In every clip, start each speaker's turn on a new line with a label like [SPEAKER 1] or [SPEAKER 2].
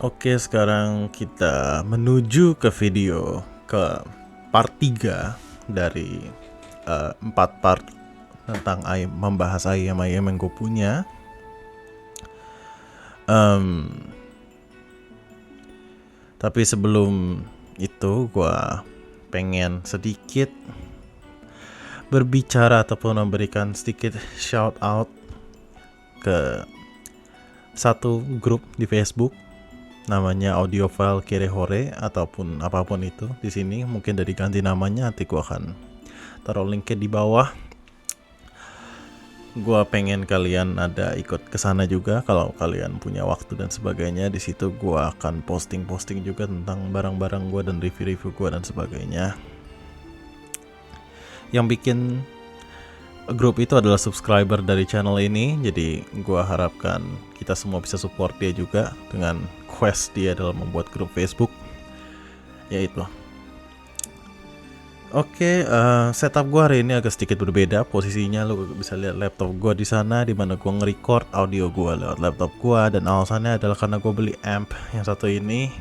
[SPEAKER 1] Oke, sekarang kita menuju ke video ke part 3 dari 4 part tentang membahas ayam-ayam yang gue punya. Tapi sebelum itu gue pengen sedikit berbicara ataupun memberikan sedikit shout out ke satu grup di Facebook namanya Audiophile Kirehore ataupun apapun itu. Di sini mungkin dari ganti namanya, nanti gua akan taruh linknya di bawah. Gua pengen kalian ada ikut ke sana juga kalau kalian punya waktu dan sebagainya. Di situ gua akan posting juga tentang barang-barang gua dan review-review gua dan sebagainya. Yang bikin grup itu adalah subscriber dari channel ini, jadi gua harapkan kita semua bisa support dia juga dengan quest dia dalam membuat grup Facebook, yaitu. Oke, setup gua hari ini agak sedikit berbeda posisinya. Lu bisa lihat laptop gua di sana, di mana gua nge-record audio gua lewat laptop gua, dan alasannya adalah karena gua beli amp yang satu ini.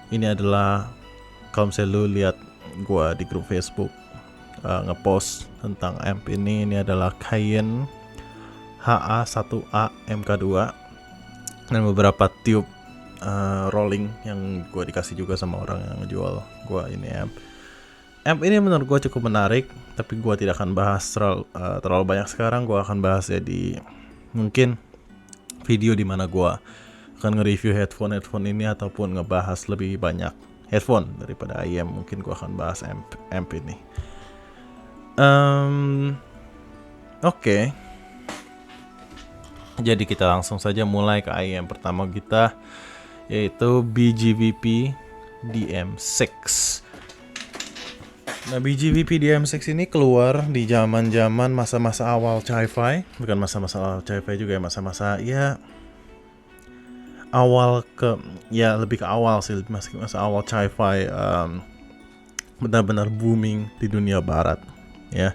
[SPEAKER 1] Ini adalah, kalau misalnya lu lihat gua di grup Facebook ngepost tentang amp ini adalah Kayen HA1A MK2 dan beberapa tube rolling yang gue dikasih juga sama orang yang ngejual gue ini amp ini menurut gue cukup menarik, tapi gue tidak akan bahas terlalu banyak sekarang. Gue akan bahas ya di mungkin video dimana gue akan nge-review headphone ini ataupun ngebahas lebih banyak headphone daripada IM. Mungkin gue akan bahas amp ini. Oke. Jadi kita langsung saja mulai ke IM pertama kita, yaitu BGVP DM6. Nah, BGVP DM6 ini keluar di zaman-zaman masa-masa awal Chi-Fi, bukan masa-masa awal Chi-Fi juga ya, masa-masa ya awal lebih ke awal sih, masa awal Chi-Fi benar-benar booming di dunia barat. Ya,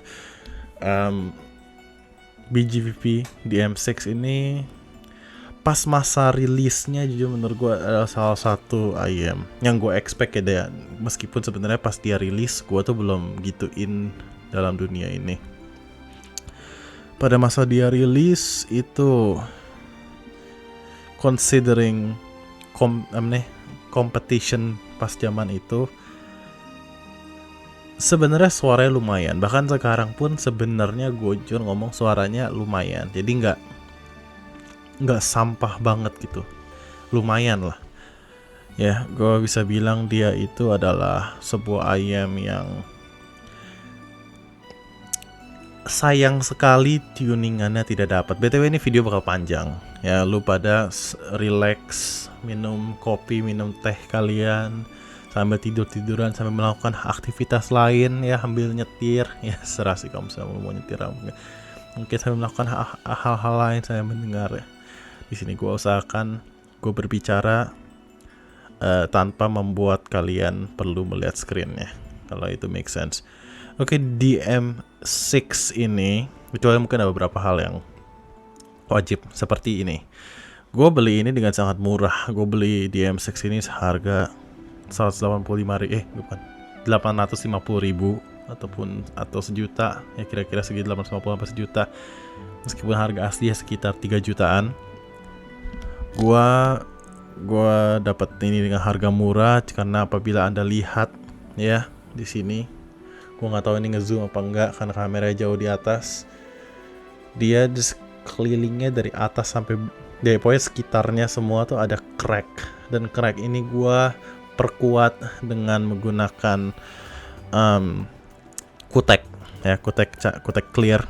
[SPEAKER 1] BGVP DM6 ini pas masa rilisnya jujur menurut gue adalah salah satu IM yang gue expect ya, meskipun sebenarnya pas dia rilis gue tuh belum gitu in dalam dunia ini. Pada masa dia rilis itu, considering competition pas zaman itu, sebenarnya suaranya lumayan. Bahkan sekarang pun sebenarnya gue jujur ngomong suaranya lumayan. Jadi nggak sampah banget gitu. Lumayan lah. Ya, gue bisa bilang dia itu adalah sebuah IM yang sayang sekali tuningannya tidak dapat. BTW ini video bakal panjang. Ya, lu pada relax, minum kopi, minum teh kalian, sambil tiduran, sambil melakukan aktivitas lain ya, sambil nyetir ya, serah sih kalau misalnya mau nyetir mungkin sambil melakukan hal-hal lain saya mendengar ya. Di sini gue usahakan gue berbicara tanpa membuat kalian perlu melihat screennya, kalau itu make sense. Oke, DM6 ini kecuali mungkin ada beberapa hal yang wajib seperti ini. Gue beli ini dengan sangat murah. Gue beli DM6 ini seharga 850.000 atau sejuta ya, kira-kira segitu, 850 sampai sejuta, meskipun harga asli ya sekitar 3 jutaan. Gua dapat ini dengan harga murah karena apabila Anda lihat ya di sini, gua nggak tahu ini ngezoom apa enggak karena kameranya jauh di atas, dia kelilingnya dari atas sampai pokoknya sekitarnya semua tuh ada crack, dan crack ini gua perkuat dengan menggunakan kutek ya, kutek clear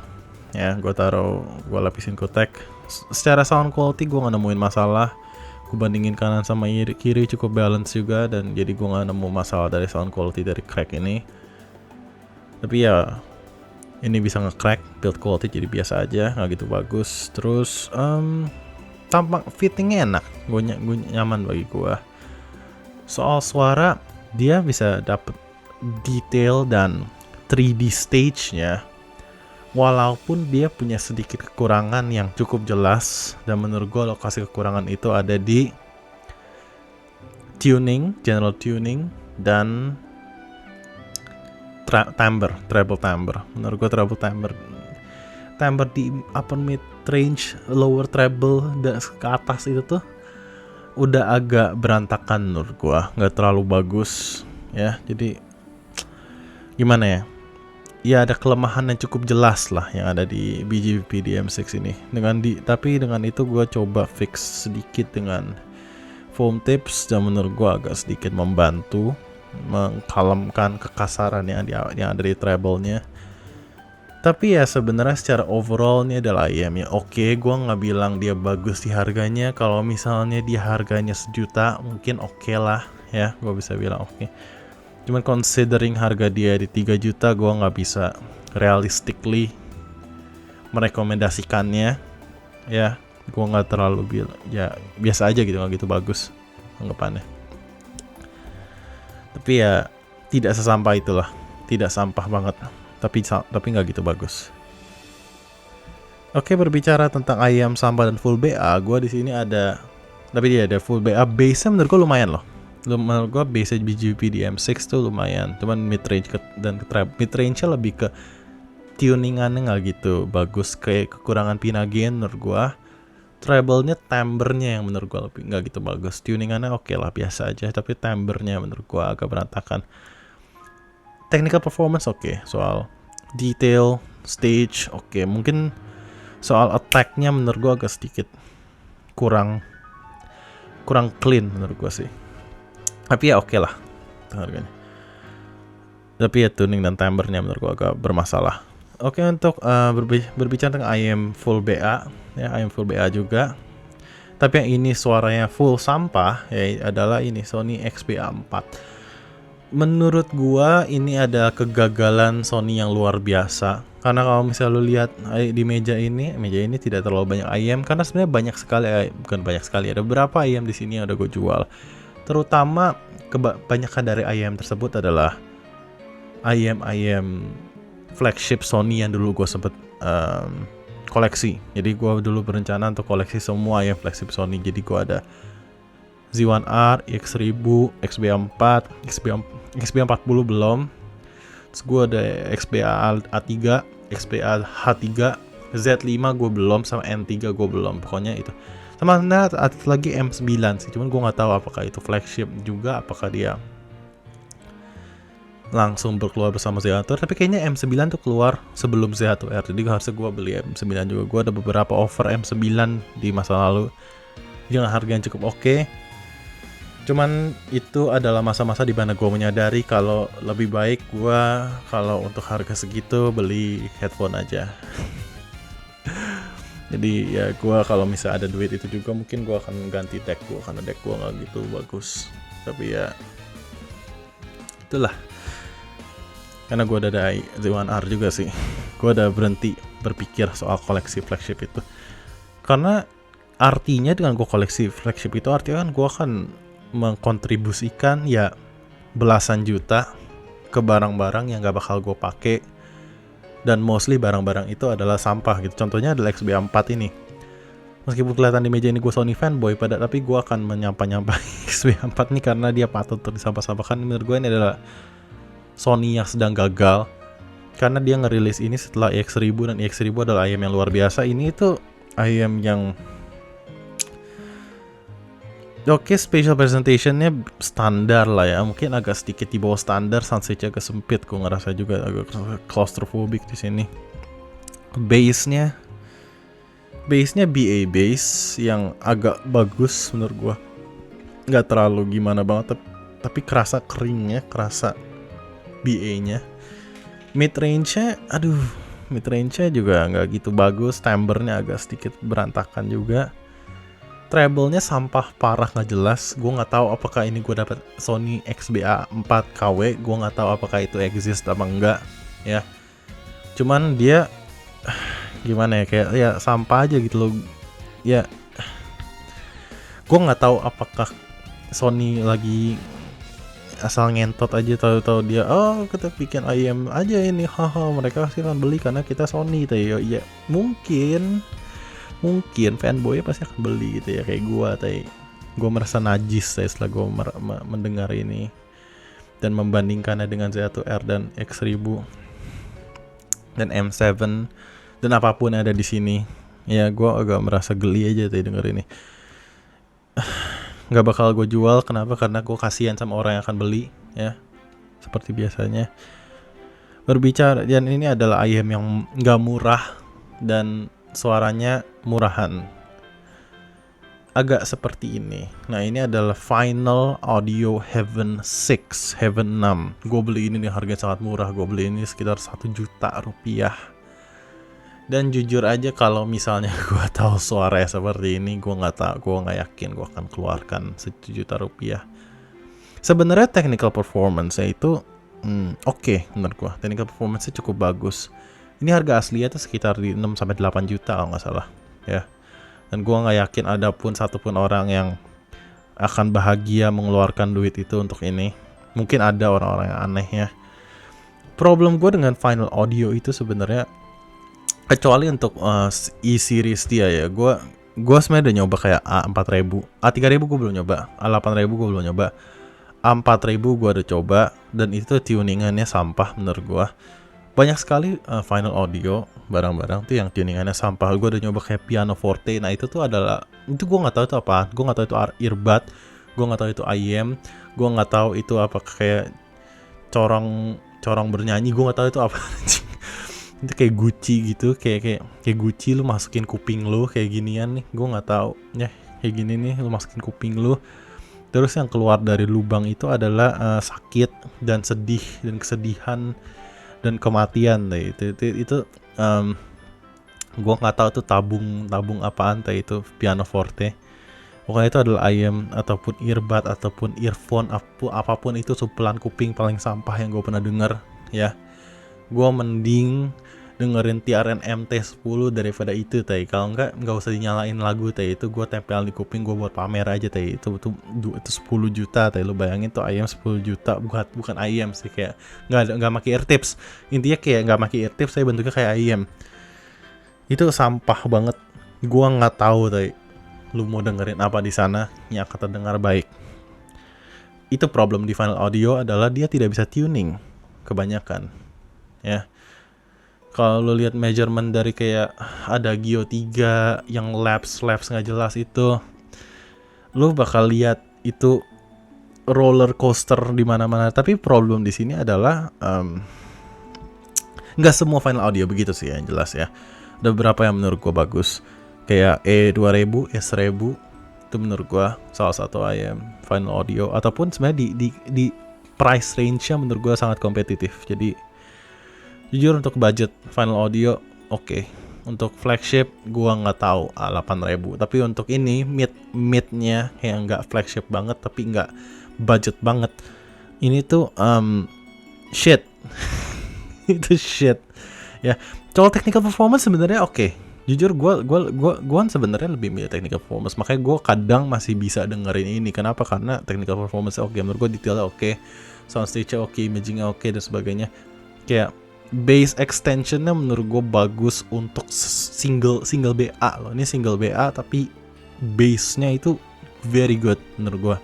[SPEAKER 1] ya. Gue lapisin kutek. Secara sound quality gue nggak nemuin masalah. Gue bandingin kanan sama kiri cukup balance juga, dan jadi gue nggak nemu masalah dari sound quality dari crack ini. Tapi ya ini bisa nge-crack, build quality jadi biasa aja, nggak gitu bagus. Terus tampang fittingnya enak, gue nyaman bagi gue. Soal suara, dia bisa dapet detail dan 3D stage-nya, walaupun dia punya sedikit kekurangan yang cukup jelas. Dan menurut gue lokasi kekurangan itu ada di tuning, general tuning, dan treble timbre. Menurut gue treble timbre di upper mid range, lower treble dan ke atas itu tuh udah agak berantakan menurut gue, nggak terlalu bagus ya. Jadi gimana ya? Ya ada kelemahan yang cukup jelas lah yang ada di BGVP di M6 ini. Tapi dengan itu gue coba fix sedikit dengan foam tips dan menurut gue agak sedikit membantu mengkalemkan kekasaran yang ada di treble-nya. Tapi ya sebenarnya secara overall-nya adalah IM ya. Oke, gue nggak bilang dia bagus di harganya. Kalau misalnya dia harganya 1 juta mungkin oke lah ya, gue bisa bilang oke. Cuman considering harga dia di 3 juta, gue nggak bisa realistically merekomendasikannya ya. Gue nggak terlalu bilang ya, biasa aja gitu, nggak gitu bagus anggapannya. Tapi ya tidak sesampah itulah, tidak sampah banget, tapi nggak gitu bagus. Oke, berbicara tentang IM sampah dan full BA, gue di sini ada, tapi dia ada full BA base-nya menurut gue lumayan loh. Menurut gue base BGVP di M6 tuh lumayan, cuman mid range dan mid range-nya lebih ke tuningannya nggak gitu bagus, kayak kekurangan pinagen menurut gue. Treble-nya, timbre-nya yang menurut gue lebih nggak gitu bagus. Tuningannya oke lah, biasa aja, tapi timbre-nya menurut gue agak berantakan. Technical performance oke, soal detail, stage oke. Mungkin soal attack-nya menurut gue agak sedikit kurang clean menurut gue sih. Tapi ya oke lah harganya. Tapi ya tuning dan timbre-nya menurut gue agak bermasalah. Oke, untuk berbicara tentang IM full BA ya, IM full BA juga. Tapi yang ini suaranya full sampah ya adalah ini Sony XBA4. Menurut gua ini ada kegagalan Sony yang luar biasa. Karena kalau misalnya lu lihat di meja ini tidak terlalu banyak IM, karena sebenarnya banyak sekali, ada beberapa IM di sini yang udah gue jual. Terutama kebanyakan dari IM tersebut adalah IM flagship Sony yang dulu gue sempet koleksi. Jadi gue dulu berencana untuk koleksi semua IM flagship Sony. Jadi gue ada Z1R, X1000, XBA4, XBA40 belum. Terus gue ada XBA A3, XBA H3, Z5 gue belum, sama N3 gue belum. Pokoknya itu. Sama ada lagi M9 sih, cuman gue nggak tahu apakah itu flagship juga, apakah dia langsung berkeluar bersama Z1R. Tapi kayaknya M9 tuh keluar sebelum Z1R, jadi harusnya gue beli M9 juga. Gue ada beberapa offer M9 di masa lalu dengan harga yang cukup oke. Cuman itu adalah masa-masa di mana gue menyadari kalau lebih baik gue kalau untuk harga segitu beli headphone aja. Jadi ya gue kalau misalnya ada duit itu juga mungkin gue akan ganti deck gue, karena deck gue nggak gitu bagus. Tapi ya itulah, karena gue udah ada Z1R juga sih, gue udah berhenti berpikir soal koleksi flagship itu. Karena artinya dengan gue koleksi flagship itu artinya kan gue akan mengkontribusikan ya belasan juta ke barang-barang yang gak bakal gue pakai, dan mostly barang-barang itu adalah sampah gitu. Contohnya adalah XBA4 ini. Meskipun kelihatan di meja ini gue Sony fanboy tapi gue akan menyampa-nyampa XBA4 ini karena dia patut untuk disampah-sampahkan. Menurut gue ini adalah Sony yang sedang gagal, karena dia ngerilis ini setelah EX1000, dan EX1000 adalah IM yang luar biasa. Ini itu IM yang oke, spatial presentationnya standar lah ya, mungkin agak sedikit di bawah standar, sunsetnya agak sempit, gue ngerasa juga agak claustrophobic di sini. Base-nya BA base yang agak bagus menurut gue, nggak terlalu gimana banget, tapi kerasa keringnya, kerasa BA-nya. Mid range-nya juga nggak gitu bagus, timbre-nya agak sedikit berantakan juga. Treble-nya sampah parah, nggak jelas. Gue nggak tahu apakah ini gue dapat Sony XBA 4 KW. Gue nggak tahu apakah itu exist apa enggak ya. Cuman dia gimana ya, kayak ya sampah aja gitu loh ya. Gue nggak tahu apakah Sony lagi asal ngentot aja, tahu-tahu dia kita bikin IM aja ini, haha, mereka pasti akan beli karena kita Sony gitu ya. Mungkin fanboy pasti akan beli gitu ya, kayak gua tadi. Gue merasa najis setelah gue mendengar ini dan membandingkannya dengan Z1R dan X1000 dan M7 dan apapun yang ada di sini. Ya gue agak merasa geli aja tadi denger ini. Nggak bakal gue jual. Kenapa? Karena gue kasihan sama orang yang akan beli, ya, seperti biasanya. Berbicara, dan ini adalah IM yang nggak murah dan suaranya murahan, agak seperti ini. Nah, ini adalah Final Audio Heaven 6, Heaven 6. Gue beli ini nih, harganya sangat murah. Gue beli ini sekitar 1 juta rupiah. Dan jujur aja kalau misalnya gue tahu suaranya seperti ini, gue nggak yakin gue akan keluarkan 1 juta rupiah. Sebenarnya technical performance-nya itu oke, menurut gue. Technical performance-nya cukup bagus. Ini harga aslinya tuh sekitar di 6-8 juta kalau nggak salah, ya. Dan gue nggak yakin ada pun satupun orang yang akan bahagia mengeluarkan duit itu untuk ini. Mungkin ada orang-orang yang aneh, ya. Problem gue dengan Final Audio itu sebenarnya, kecuali untuk E-series dia, ya, gue sebenarnya udah nyoba kayak A4000, A3000 gue belum nyoba, A8000 gue belum nyoba, A4000 gue udah coba, dan itu tuningannya sampah menurut gue. Banyak sekali Final Audio barang-barang tuh yang tuningannya sampah. Gue udah nyoba kayak piano forte. Nah itu tuh adalah, itu gue nggak tahu itu apa. Gue nggak tahu itu earbud. Gue nggak tahu itu IM. Gue nggak tahu itu apa, kayak corong bernyanyi. Gue nggak tahu itu apa. Itu kayak Gucci gitu, kayak Gucci lu masukin kuping lu kayak ginian nih. Gue nggak tahu ya, kayak gini nih lu masukin kuping lu. Terus yang keluar dari lubang itu adalah sakit dan sedih dan kesedihan dan kematian deh. Itu gue nggak tahu tuh tabung apaan teh itu piano forte. Pokoknya itu adalah IM ataupun earbud ataupun earphone, apapun itu suppelan kuping paling sampah yang gue pernah denger, ya. Gue mending dengerin TRN MT10 daripada itu teh. Kalau nggak usah dinyalain lagu teh, itu gue tempel di kuping gue buat pamer aja teh. Itu 10 juta teh. Lu bayangin tuh IM 10 juta, bukan IM sih, kayak nggak pakai ear tips. Intinya kayak nggak pakai ear tips, saya bentuknya kayak IM. Itu sampah banget. Gue nggak tahu teh lu mau dengerin apa di sana yang akan terdengar baik. Itu problem di Final Audio adalah dia tidak bisa tuning kebanyakan, ya. Kalau lo lihat measurement dari kayak Adagio 3 yang laps nggak jelas itu, lo bakal lihat itu roller coaster di mana-mana. Tapi problem di sini adalah nggak semua Final Audio begitu sih, yang jelas, ya. Ada beberapa yang menurut gue bagus, kayak E2000, S1000 itu menurut gue salah satu IM Final Audio, ataupun sebenarnya di price range-nya menurut gue sangat kompetitif. Jadi jujur untuk budget Final Audio oke. Untuk flagship gua nggak tahu A8000. Tapi untuk ini mid-nya yang nggak flagship banget tapi nggak budget banget, ini tuh shit. Itu shit, ya. Kalau technical performance sebenarnya oke. Jujur gua sebenarnya lebih milih technical performance. Makanya gua kadang masih bisa dengerin ini. Kenapa? Karena technical performance oke. Menurut gua detailnya oke, soundstage-nya oke, imaging-nya oke, dan sebagainya. Kayak bass extensionnya menurut gue bagus untuk single BA loh. Ini single BA tapi bassnya itu very good menurut gue.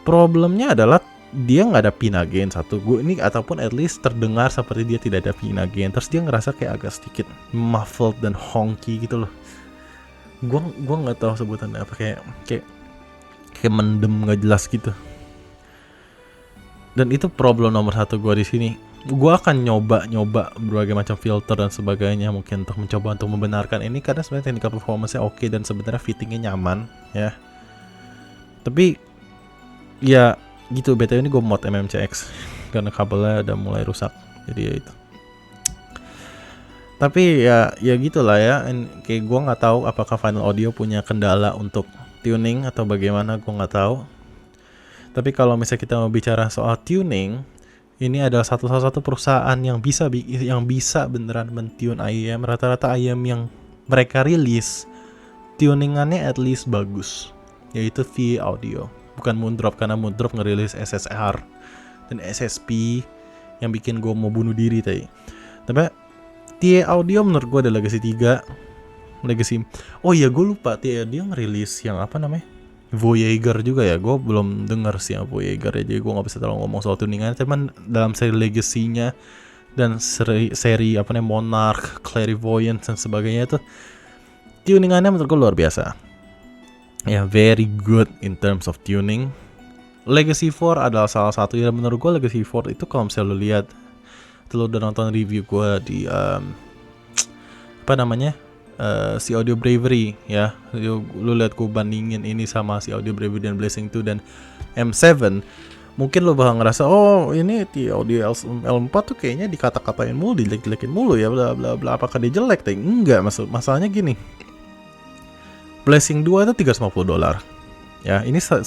[SPEAKER 1] Problemnya adalah dia nggak ada pinna gain satu. Gue ini ataupun at least terdengar seperti dia tidak ada pinna gain. Terus dia ngerasa kayak agak sedikit muffled dan honky gitu loh. Gue nggak tahu sebutannya apa, kayak mendem nggak jelas gitu. Dan itu problem nomor satu gue di sini. Gue akan nyoba berbagai macam filter dan sebagainya mungkin untuk mencoba untuk membenarkan ini, karena sebenarnya technical performance-nya oke dan sebenarnya fittingnya nyaman, ya. Tapi ya gitu, BTW ini gue mod MMCX karena kabelnya udah mulai rusak, jadi ya itu. Tapi ya gitulah ya. Kayak gue nggak tahu apakah Final Audio punya kendala untuk tuning atau bagaimana, gue nggak tahu. Tapi kalau misalnya kita mau bicara soal tuning, ini adalah salah satu perusahaan yang bisa beneran mentune IM. Rata-rata IM yang mereka rilis tuningannya at least bagus, yaitu VA Audio, bukan Moondrop, karena Moondrop ngerilis SSR dan SSP yang bikin gue mau bunuh diri tadi. Tapi TA Audio menurut gue ada Legacy 3, Legacy. Oh iya, gue lupa, TA dia ngerilis yang apa namanya, Voyager juga ya, gue belum denger sih yang Voyager ya, jadi gue nggak bisa terlalu ngomong soal tuningan. Cuman dalam seri Legacy-nya dan seri apa namanya Monarch, Clairvoyance dan sebagainya itu tuningannya menurut gue luar biasa. Ya, very good in terms of tuning. Legacy 4 adalah salah satu ya, menurut gue Legacy 4 itu kalau misalnya lu lihat, lu udah nonton review gue di apa namanya si Audio Bravery ya, lu lihat gue bandingin ini sama si Audio Bravery dan Blessing 2 dan M7, mungkin lu bakal ngerasa oh ini di Audio L4 tuh kayaknya dikata-katain mulu, dijelek-jelekin mulu ya, bla bla bla, apakah dia jelek? Enggak, masalahnya gini, Blessing 2 itu $350 ya, ini $190,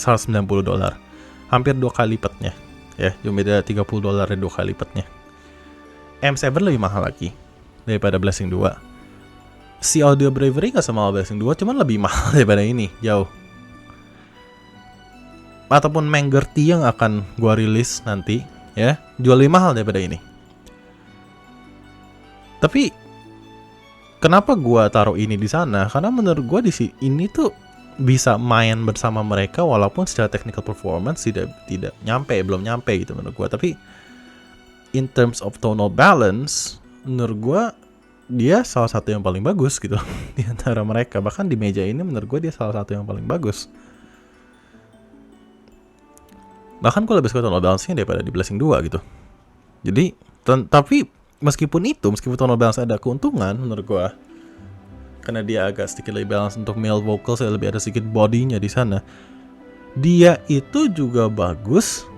[SPEAKER 1] hampir 2 kali lipatnya ya, cuma beda $30 dan 2 kali lipatnya. M7 lebih mahal lagi daripada Blessing 2. Si Audio Bravery gak sama Blessing 2, cuman lebih mahal daripada ini, jauh. Ataupun Mangerty yang akan gua rilis nanti, ya, jual lebih mahal daripada ini. Tapi kenapa gua taruh ini di sana? Karena menurut gua ini tuh bisa main bersama mereka walaupun secara technical performance tidak belum nyampe gitu menurut gua. Tapi in terms of tonal balance, menurut gua dia salah satu yang paling bagus gitu di antara mereka. Bahkan di meja ini menurut gue dia salah satu yang paling bagus. Bahkan gue lebih suka tonal balance-nya daripada di Blessing 2 gitu. Jadi, tapi meskipun tonal balance ada keuntungan menurut gue, karena dia agak sedikit lebih balance untuk male vocals, lebih ada sedikit bodinya di sana. Dia itu juga bagus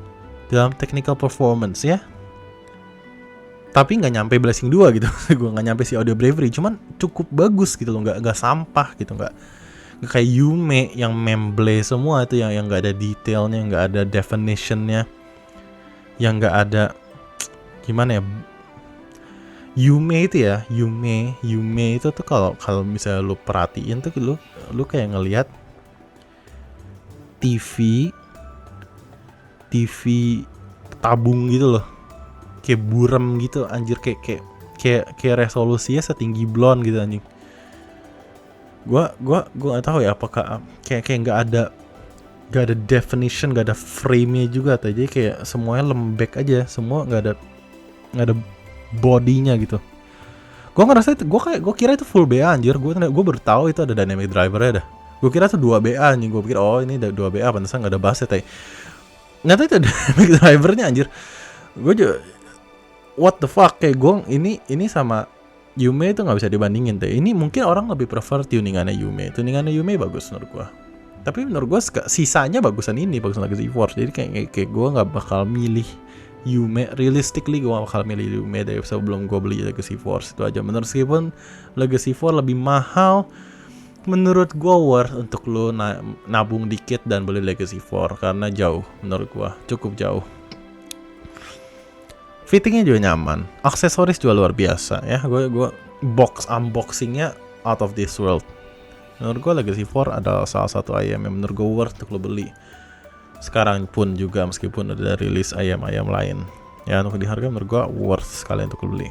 [SPEAKER 1] dalam technical performance ya. Tapi nggak nyampe Blessing 2 gitu. Gue nggak nyampe si Audio Bravery, cuman cukup bagus gitu loh, nggak sampah gitu, nggak kayak Yume yang memble semua itu, yang nggak ada detailnya, nggak ada definitionnya, yang nggak ada gimana ya. Yume itu tuh kalau misalnya lu perhatiin tuh lu kayak ngelihat TV tabung gitu loh. Kayak buram gitu anjir, kayak resolusinya setinggi blonde gitu anjing. Gua nggak tahu ya apakah kayak nggak ada definition, nggak ada frame-nya juga atau jadi kayak semuanya lembek aja, semua nggak ada bodinya gitu. Gua ngerasa itu, gua kira itu full BA anjir. Gua baru tahu itu ada dynamic driver-nya dah. Gua kira itu 2 BA anjing. Gua pikir oh ini 2 BA, pantesan nggak ada bass-nya tadi. Ternyata itu ada dynamic driver-nya anjir. Gue juga what the fuck, kayak gue ini sama Yume itu nggak bisa dibandingin deh. Ini mungkin orang lebih prefer tuningannya Yume bagus menurut gue. Tapi menurut gue sisanya bagusan Legacy Force. Jadi kayak gue nggak bakal milih Yume. Realistically gue gak bakal milih Yume dari sebelum gue beli Legacy Force, itu aja. Meskipun Legacy Force lebih mahal, menurut gue worth untuk lo nabung dikit dan beli Legacy Force karena jauh, menurut gue cukup jauh. Fittingnya juga nyaman, aksesoris juga luar biasa ya. Gue box unboxingnya out of this world. Menurut gue Legacy 4 adalah salah satu IM yang menurut gue worth untuk lo beli. Sekarang pun juga meskipun ada rilis IM lain, ya untuk di harga menurut gue worth sekali untuk lo beli.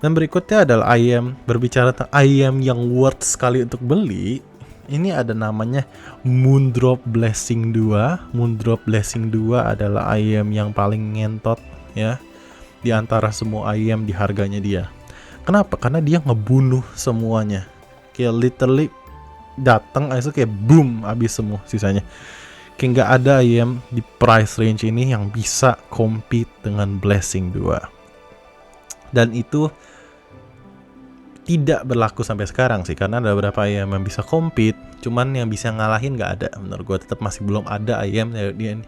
[SPEAKER 1] Dan berikutnya adalah IM, berbicara tentang IM yang worth sekali untuk beli. Ini ada namanya Moondrop Blessing 2. Moondrop Blessing 2 adalah IM yang paling ngentot ya di antara semua IM di harganya dia. Kenapa? Karena dia ngebunuh semuanya. Kayak literally datang itu kayak boom, habis semua sisanya. Kayak nggak ada IM di price range ini yang bisa compete dengan Blessing 2. Dan itu tidak berlaku sampai sekarang sih, karena ada beberapa IM yang bisa compete, cuman yang bisa ngalahin nggak ada. Menurut gue tetap masih belum ada IM yang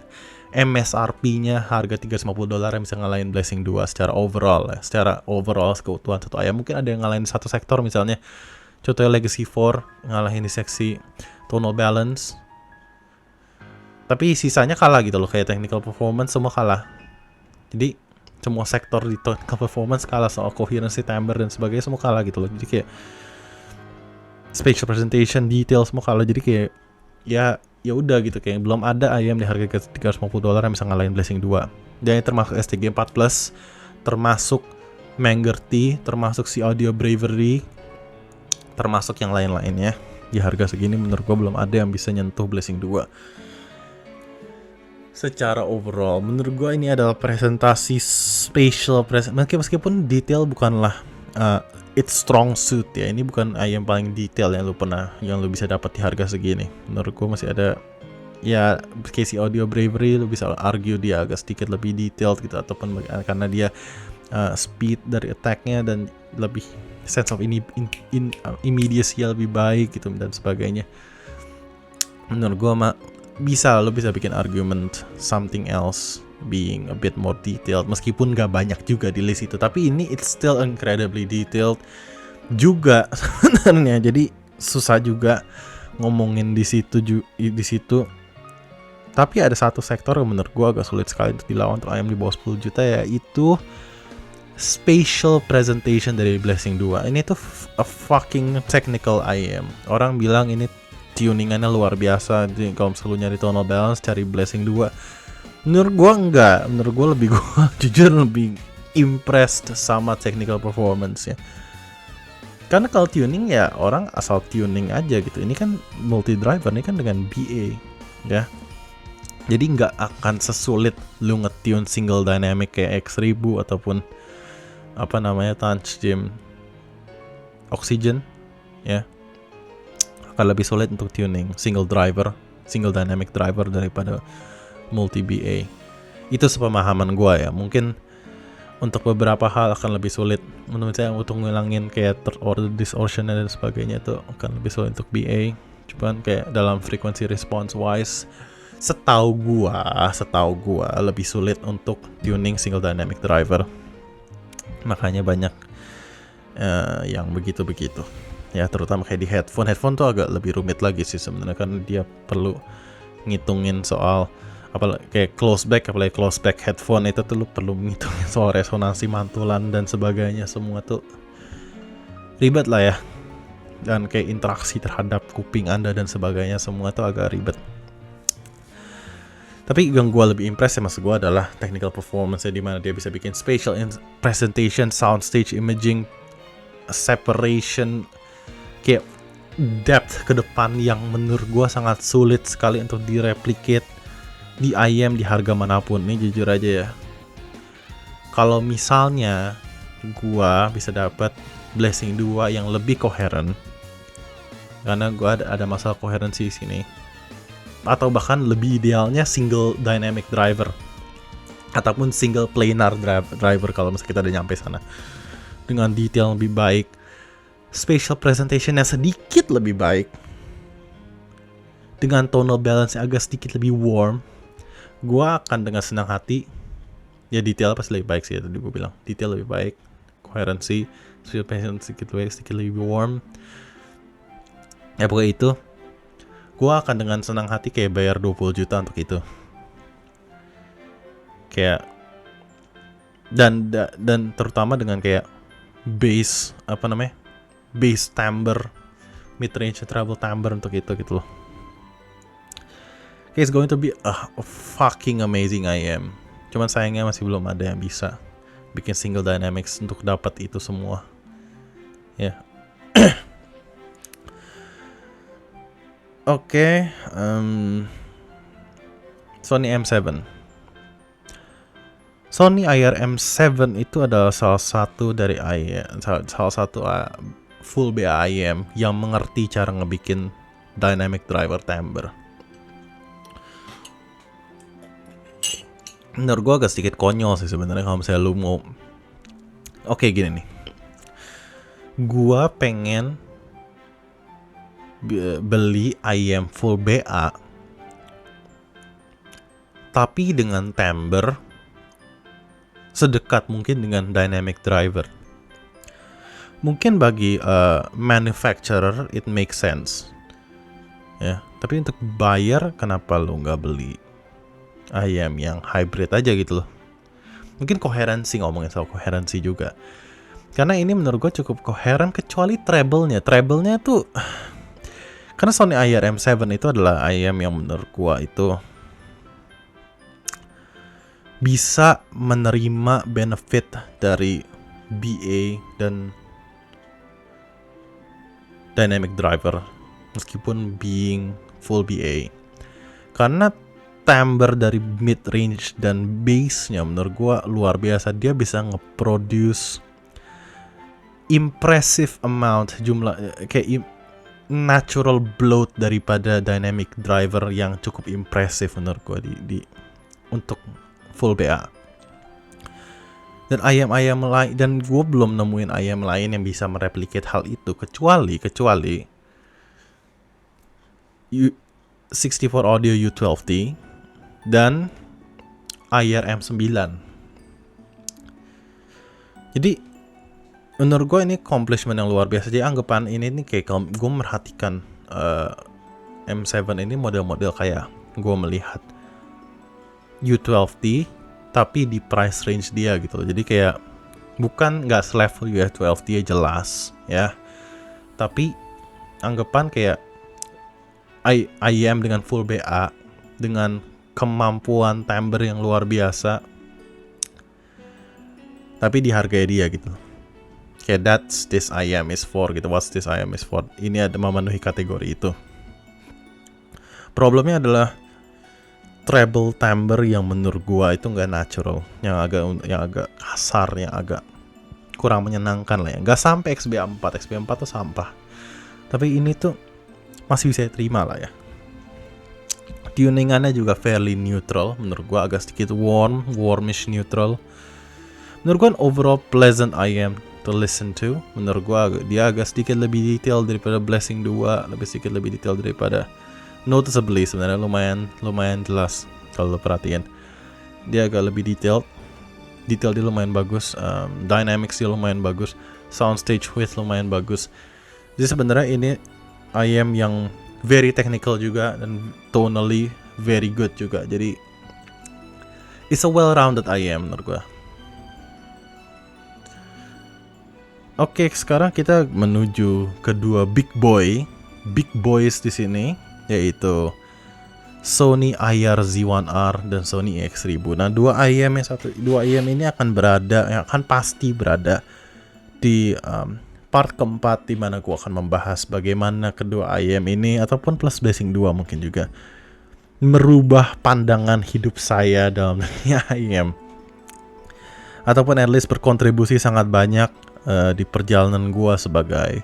[SPEAKER 1] MSRP-nya harga $350 yang bisa ngalahin Blessing 2 secara overall ya. Secara overall keutuhan satu IM. Mungkin ada yang ngalahin satu sektor, misalnya contohnya Legacy 4 ngalahin di seksi tonal balance, tapi sisanya kalah gitu loh. Kayak technical performance semua kalah. Jadi semua sektor di technical performance kalah, soal coherency, timbre dan sebagainya semua kalah gitu loh. Jadi kayak spatial presentation, detail semua kalah. Jadi kayak ya udah gitu, kayak belum ada IM di harga $350 yang bisa ngalahin Blessing 2. Dan termasuk STG 4 Plus, termasuk Mangerty, termasuk si Audio Bravery, termasuk yang lain-lainnya. Di harga segini menurut gua belum ada yang bisa nyentuh Blessing 2. Secara overall menurut gua ini adalah presentasi meskipun detail bukanlah its strong suit ya. Ini bukan yang paling detail yang lu bisa dapat di harga segini. Menurut gua masih ada ya Casey Audio Bravery, lu bisa argue dia agak sedikit lebih detailed gitu, ataupun karena dia speed dari attack-nya dan lebih sense of immediacy lebih baik gitu dan sebagainya. Menurut gua lu bisa bikin argument something else being a bit more detailed, meskipun gak banyak juga di list itu, tapi ini it's still incredibly detailed juga sebenarnya. Jadi susah juga ngomongin di situ. Tapi ada satu sektor yang menurut gue agak sulit sekali untuk dilawan untuk ayam di bawah 10 juta, yaitu spatial presentation dari Blessing 2. Ini tuh a fucking technical IM. Orang bilang ini tuningannya luar biasa. Jadi kalau misalnya lu nyari tonal balance, cari Blessing 2. Menurut gue enggak. Menurut gue jujur lebih impressed sama technical performance ya. Karena kalau tuning ya orang asal tuning aja gitu. Ini kan multi driver, ini kan dengan BA ya. Jadi nggak akan sesulit lu nge-tune single dynamic kayak X1000 ataupun Touch Gym Oxygen ya. Akan lebih sulit untuk tuning single dynamic driver daripada multi BA. Itu sepemahaman gua ya. Mungkin untuk beberapa hal akan lebih sulit. Menurut saya untuk ngilangin kayak third order distortion dan sebagainya itu akan lebih sulit untuk BA. Cuman kayak dalam frequency response wise, setahu gua lebih sulit untuk tuning single dynamic driver. Makanya banyak yang begitu-begitu. Ya terutama kayak di headphone tuh agak lebih rumit lagi sih sebenarnya, karena dia perlu ngitungin soal apalagi close back headphone itu tuh lu perlu ngitungin soal resonansi mantulan dan sebagainya, semua tuh ribet lah ya. Dan kayak interaksi terhadap kuping Anda dan sebagainya, semua tuh agak ribet. Tapi yang gue lebih impress ya maksud gue adalah technical performance, di mana dia bisa bikin spatial presentation, soundstage imaging, separation, kayak depth ke depan yang menurut gue sangat sulit sekali untuk direplicate di IM di harga manapun. Ini jujur aja ya, kalau misalnya gue bisa dapat Blessing 2 yang lebih koheren, karena gue ada masalah koherensi di sini, atau bahkan lebih idealnya single dynamic driver ataupun single planar driver kalau misalnya kita udah nyampe sana, dengan detail lebih baik, spatial presentation yang sedikit lebih baik, dengan tonal balance yang agak sedikit lebih warm, gue akan dengan senang hati, ya detail pasti lebih baik sih ya, tadi gue bilang detail lebih baik, koherensi, spatial presentation sedikit lebih warm, ya pokoknya itu, gue akan dengan senang hati kayak bayar 20 juta untuk itu. Kayak dan terutama dengan kayak bass timbre, mid range treble timbre untuk itu gitu loh. It's going to be a fucking amazing IM. Cuman sayangnya masih belum ada yang bisa bikin single dynamics untuk dapat itu semua. Ya. Oke, Sony M7. Sony IR-M7 itu adalah salah satu full BAIM yang mengerti cara ngebikin dynamic driver timbre. Menurut gue agak sedikit konyol sih sebenarnya kalau misalnya lu mau. Oke, gini nih. Gua pengen beli IM full BA tapi dengan timbre sedekat mungkin dengan dynamic driver. Mungkin bagi manufacturer it makes sense ya, tapi untuk buyer kenapa lo nggak beli IM yang hybrid aja gitu loh. Mungkin koherensi, ngomongin soal koherensi juga, karena ini menurut gue cukup koheren kecuali treble-nya tuh. Karena Sony IR-M7 itu adalah IM yang menurut gua itu bisa menerima benefit dari BA dan dynamic driver meskipun being full BA. Karena timbre dari mid range dan bassnya menurut gua luar biasa. Dia bisa nge-produce impressive amount jumlah kayak natural bloat daripada dynamic driver yang cukup impresif menurut gua di untuk full BA. Dan ayam lain, dan gue belum nemuin ayam lain yang bisa mereplicate hal itu kecuali 64 Audio U12T dan IR M9. Jadi menurut gue ini accomplishment yang luar biasa. Jadi anggapan ini nih kayak gue merhatikan M7 ini model-model kayak gue melihat U12T tapi di price range dia gitu. Jadi kayak bukan nggak selevel U12T jelas ya, tapi anggapan kayak IM dengan full BA dengan kemampuan timbre yang luar biasa, tapi di harga dia gitu. Kayak that's this IM is for gitu. What's this IM is for? Ini ada memenuhi kategori itu. Problemnya adalah treble timbre yang menurut gua itu nggak natural, yang agak kasar, yang agak kurang menyenangkan lah ya. Nggak sampai XB4 tuh sampah, tapi ini tuh masih bisa terima lah ya. Tuningannya juga fairly neutral, menurut gua agak sedikit warmish neutral. Menurut gua overall pleasant IM to listen to. Menurut gua dia agak sedikit lebih detail daripada Blessing 2, sedikit lebih detail daripada noticeably sebenarnya lumayan jelas kalau lo perhatiin. Dia agak lebih detail dia lumayan bagus, dynamics dia lumayan bagus, soundstage width lumayan bagus. Jadi sebenarnya ini IM yang very technical juga dan tonally very good juga. Jadi it's a well-rounded IM menurut gua. Oke, sekarang kita menuju kedua big boys di sini, yaitu Sony IR Z1R dan Sony EX1000. Nah, dua IM ini akan pasti berada di part keempat, di mana gua akan membahas bagaimana kedua IM ini ataupun plus Blessing 2 mungkin juga merubah pandangan hidup saya dalam dunia IM, ataupun at least berkontribusi sangat banyak di perjalanan gua sebagai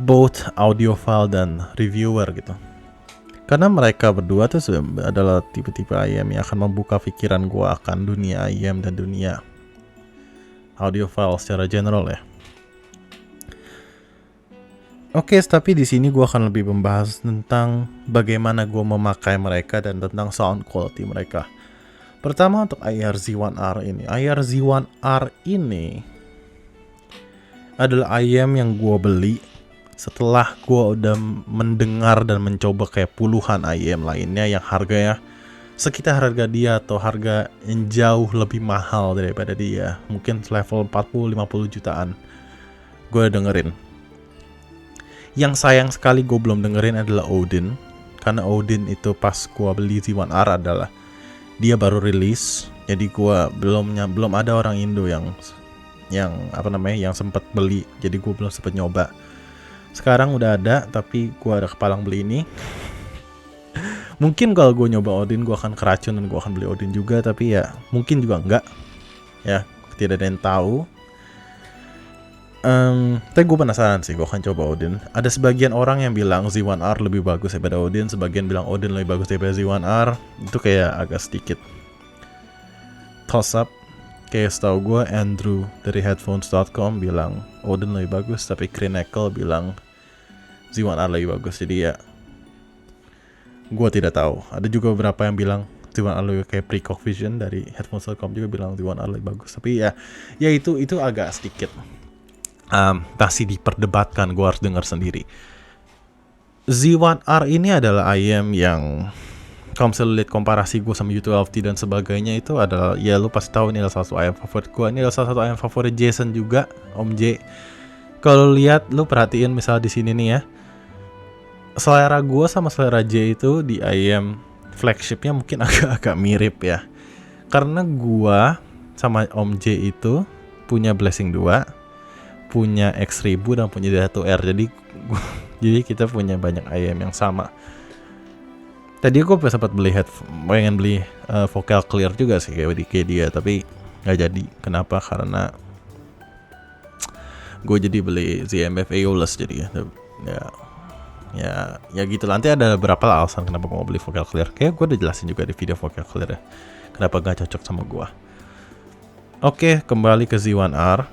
[SPEAKER 1] both audiophile dan reviewer gitu. Karena mereka berdua tuh adalah tipe-tipe IM yang akan membuka pikiran gue akan dunia IM dan dunia audiophile secara general ya. Oke, tapi di sini gue akan lebih membahas tentang bagaimana gue memakai mereka dan tentang sound quality mereka. Pertama untuk IR Z1R ini. IR Z1R ini adalah IM yang gue beli setelah gue udah mendengar dan mencoba kayak puluhan IM lainnya yang harganya sekitar harga dia atau harga yang jauh lebih mahal daripada dia, mungkin level 40-50 jutaan. Gue dengerin. Yang sayang sekali gue belum dengerin adalah Odin, karena Odin itu pas gue beli Z1R adalah dia baru rilis, jadi gue belum ada orang Indo yang sempat beli, jadi gue belum sempat nyoba. Sekarang udah ada, tapi gue ada kepalang beli ini. Mungkin kalau gue nyoba Odin, gue akan keracun dan gue akan beli Odin juga. Tapi ya mungkin juga enggak. Ya, tidak ada yang tahu. Tapi gue penasaran sih, gue akan coba Odin. Ada sebagian orang yang bilang Z1R lebih bagus daripada Odin, sebagian bilang Odin lebih bagus daripada Z1R. Itu kayak agak sedikit toss up. Kayak setahu gue Andrew dari headphones.com bilang Odin lebih bagus, tapi Crinacle bilang Z1R lebih bagus. Jadi ya gue tidak tahu. Ada juga beberapa yang bilang Z1R lebih kayak Precock Vision dari headphones.com juga bilang Z1R lebih bagus. Tapi ya itu agak sedikit masih diperdebatkan. Gue harus dengar sendiri. Z1R ini adalah IM yang kalau misalnya lihat komparasi gue sama U12T dan sebagainya, itu adalah, ya lu pasti tahu ini adalah salah satu IM favorit gue. Ini adalah salah satu IM favorit Jason juga, Om J. Kalau lihat, lu perhatiin misalnya di sini nih ya, selera gue sama selera J itu di IM flagshipnya mungkin agak-agak mirip ya. Karena gue sama Om J itu punya Blessing 2, punya X1000 dan punya D1R. Jadi Jadi kita punya banyak IM yang sama. Tadi gue sempat pengen beli vocal clear juga sih kayak dia, tapi nggak jadi. Kenapa? Karena gue jadi beli ZMF Aeolus jadi ya gitu. Nanti ada beberapa alasan kenapa gue mau beli vocal clear. Kayak gue udah jelasin juga di video vocal clear ya, kenapa gak cocok sama gue. Oke, kembali ke Z1R.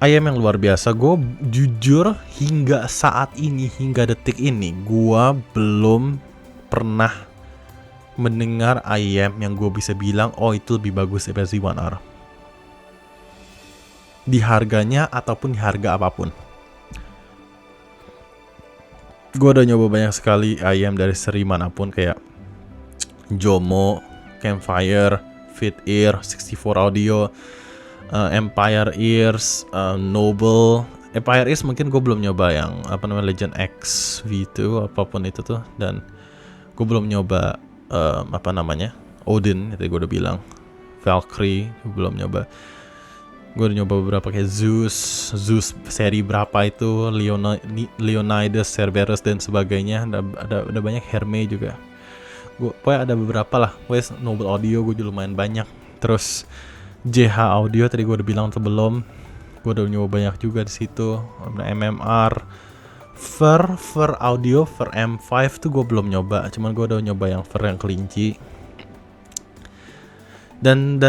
[SPEAKER 1] IM yang luar biasa. Gue jujur hingga saat ini, hingga detik ini, gue belum pernah mendengar IM yang gue bisa bilang, oh itu lebih bagus daripada Z1R. Di harganya ataupun di harga apapun. Gue udah nyoba banyak sekali IM dari seri manapun, kayak Jomo, Campfire, Fit Ear, 64 Audio, Empire Ears, Noble. Empire Ears mungkin gue belum nyoba yang Legend X V2 apapun itu tuh, dan gue belum nyoba Odin, itu gue udah bilang. Valkyrie gue belum nyoba. Gue udah nyoba beberapa kayak Zeus seri berapa itu, Leonidas, Cerberus dan sebagainya. Ada banyak, Hermes juga. Pokoknya ada beberapa lah. Noble Audio gue juga lumayan banyak. Terus JH Audio tadi gue udah bilang atau belum. Gue udah nyoba banyak juga di situ. MMR, Fur Audio, Fur M5 tuh gue belum nyoba. Cuman gue udah nyoba yang Fur yang kelinci. Dan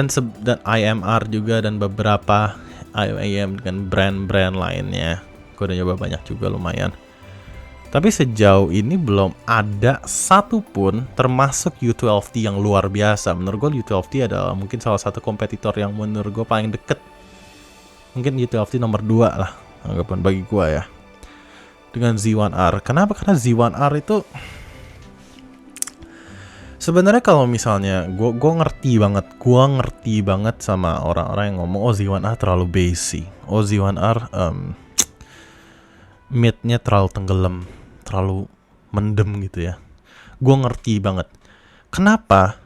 [SPEAKER 1] IMR juga, dan beberapa IM dengan brand-brand lainnya. Gue udah nyoba banyak juga lumayan. Tapi sejauh ini belum ada satupun, termasuk U12T yang luar biasa. Menurut gue U12T adalah mungkin salah satu kompetitor yang menurut gue paling deket. Mungkin U12T nomor 2 lah, anggapan bagi gue ya. Dengan Z1R. Kenapa? Karena Z1R itu sebenarnya kalau misalnya gue ngerti banget sama orang-orang yang ngomong, oh Z1R terlalu basic, oh Z1R mid-nya terlalu tenggelam, terlalu mendem gitu ya. Gue ngerti banget. Kenapa?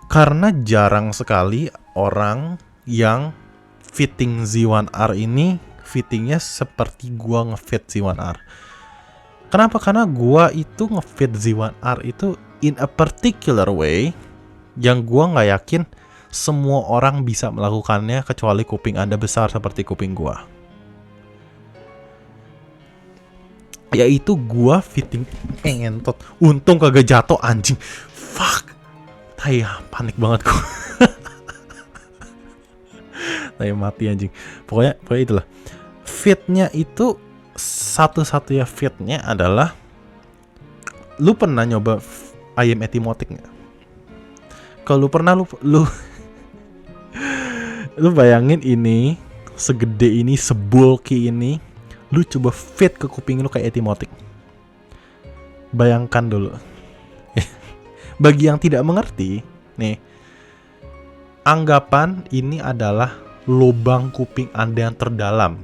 [SPEAKER 1] Karena jarang sekali orang yang fitting Z1R ini fittingnya seperti gue ngefit Z1R. Kenapa? Karena gue itu ngefit Z1R itu in a particular way yang gue nggak yakin semua orang bisa melakukannya kecuali kuping Anda besar seperti kuping gue. Yaitu gue fitting entot. Untung kagak jatuh anjing. Fuck. Panik banget gue. Mati anjing. Pokoknya itulah. Fitnya itu satu-satunya fitnya adalah, lu pernah nyoba IM Etimotic nggak? Kalau lu pernah, lu bayangin ini segede ini, sebulky ini, lu coba fit ke kuping lu kayak Etimotic. Bayangkan dulu. Bagi yang tidak mengerti, nih, anggapan ini adalah lubang kuping Anda yang terdalam.